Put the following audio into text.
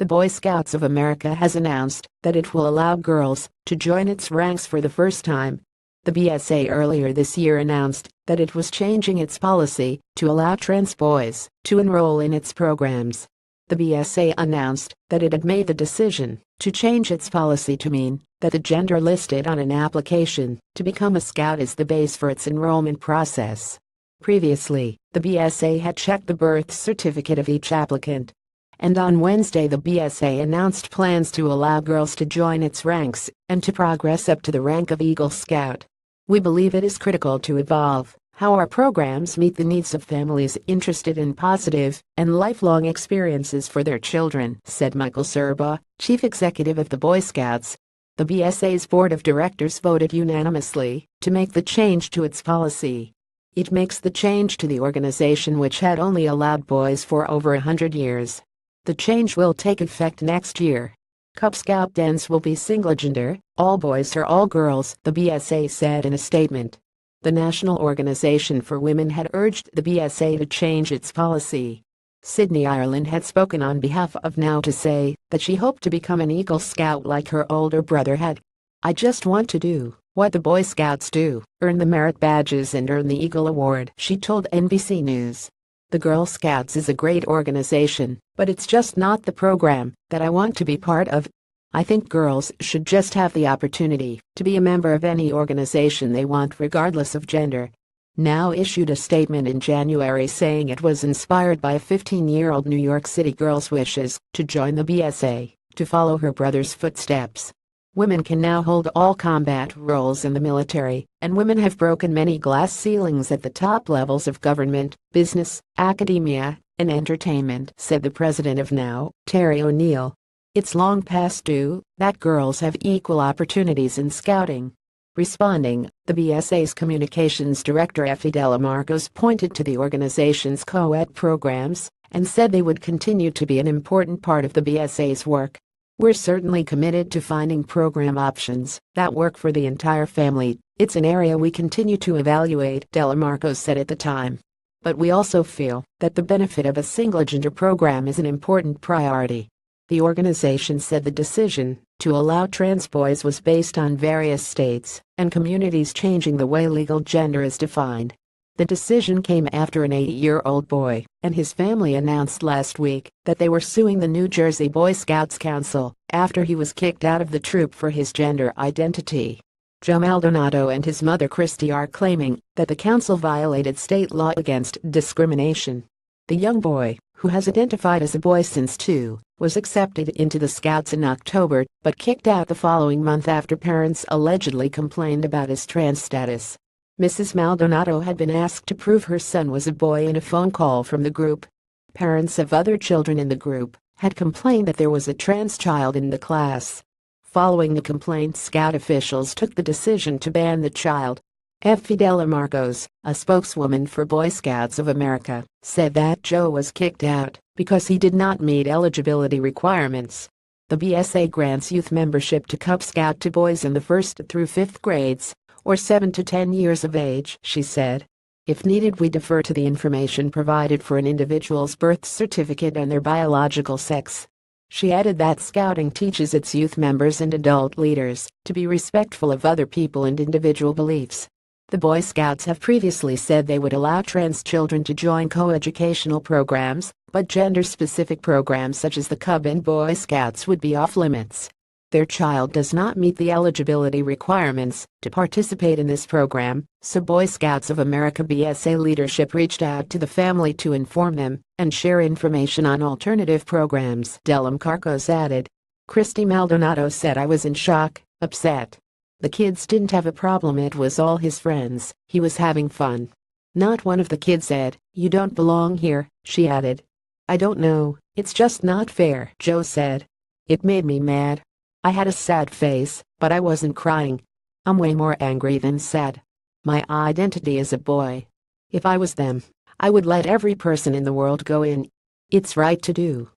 The Boy Scouts of America has announced that it will allow girls to join its ranks for the first time. The BSA earlier this year announced that it was changing its policy to allow trans boys to enroll in its programs. The BSA announced that it had made the decision to change its policy to mean that the gender listed on an application to become a Scout is the base for its enrollment process. Previously, the BSA had checked the birth certificate of each applicant. And on Wednesday the BSA announced plans to allow girls to join its ranks and to progress up to the rank of Eagle Scout. We believe it is critical to evolve how our programs meet the needs of families interested in positive and lifelong experiences for their children, said Michael Serba, chief executive of the Boy Scouts. The BSA's board of directors voted unanimously to make the change to its policy. It makes the change to the organization, which had only allowed boys for over 100 years. The change will take effect next year. Cub Scout dens will be single-gender, all boys or all girls, the BSA said in a statement. The National Organization for Women had urged the BSA to change its policy. Sydney Ireland had spoken on behalf of NOW to say that she hoped to become an Eagle Scout like her older brother had. "I just want to do what the Boy Scouts do, earn the merit badges and earn the Eagle Award," she told NBC News. "The Girl Scouts is a great organization, but it's just not the program that I want to be part of. I think girls should just have the opportunity to be a member of any organization they want regardless of gender." NOW issued a statement in January saying it was inspired by a 15-year-old New York City girl's wishes to join the BSA, to follow her brother's footsteps. Women can now hold all combat roles in the military, and women have broken many glass ceilings at the top levels of government, business, academia, and entertainment, said the president of NOW, Terry O'Neill. "It's long past due that girls have equal opportunities in scouting." Responding, the BSA's communications director Effie Delamarcos pointed to the organization's co-ed programs and said they would continue to be an important part of the BSA's work. "We're certainly committed to finding program options that work for the entire family. It's an area we continue to evaluate," Delamarcos said at the time. "But we also feel that the benefit of a single-gender program is an important priority." The organization said the decision to allow trans boys was based on various states and communities changing the way legal gender is defined. The decision came after an 8-year-old boy and his family announced last week that they were suing the New Jersey Boy Scouts Council after he was kicked out of the troop for his gender identity. Joe Maldonado and his mother Christy are claiming that the council violated state law against discrimination. The young boy, who has identified as a boy since 2, was accepted into the Scouts in October but kicked out the following month after parents allegedly complained about his trans status. Mrs. Maldonado had been asked to prove her son was a boy in a phone call from the group. Parents of other children in the group had complained that there was a trans child in the class. Following the complaint, Scout officials took the decision to ban the child. Effie Delamarcos, a spokeswoman for Boy Scouts of America, said that Joe was kicked out because he did not meet eligibility requirements. The BSA grants youth membership to Cub Scout to boys in the 1st through 5th grades, or 7 to 10 years of age, she said. "If needed, we defer to the information provided for an individual's birth certificate and their biological sex." She added that Scouting teaches its youth members and adult leaders to be respectful of other people and individual beliefs. The Boy Scouts have previously said they would allow trans children to join co-educational programs, but gender-specific programs such as the Cub and Boy Scouts would be off-limits. Their child does not meet the eligibility requirements to participate in this program, so Boy Scouts of America BSA leadership reached out to the family to inform them and share information on alternative programs, Delamarcos added. Christy Maldonado said, "I was in shock, upset. The kids didn't have a problem, it was all his friends, he was having fun." Not one of the kids said, "You don't belong here," she added. "I don't know, it's just not fair," Joe said. "It made me mad. I had a sad face, but I wasn't crying. I'm way more angry than sad. My identity is a boy. If I was them, I would let every person in the world go in. It's right to do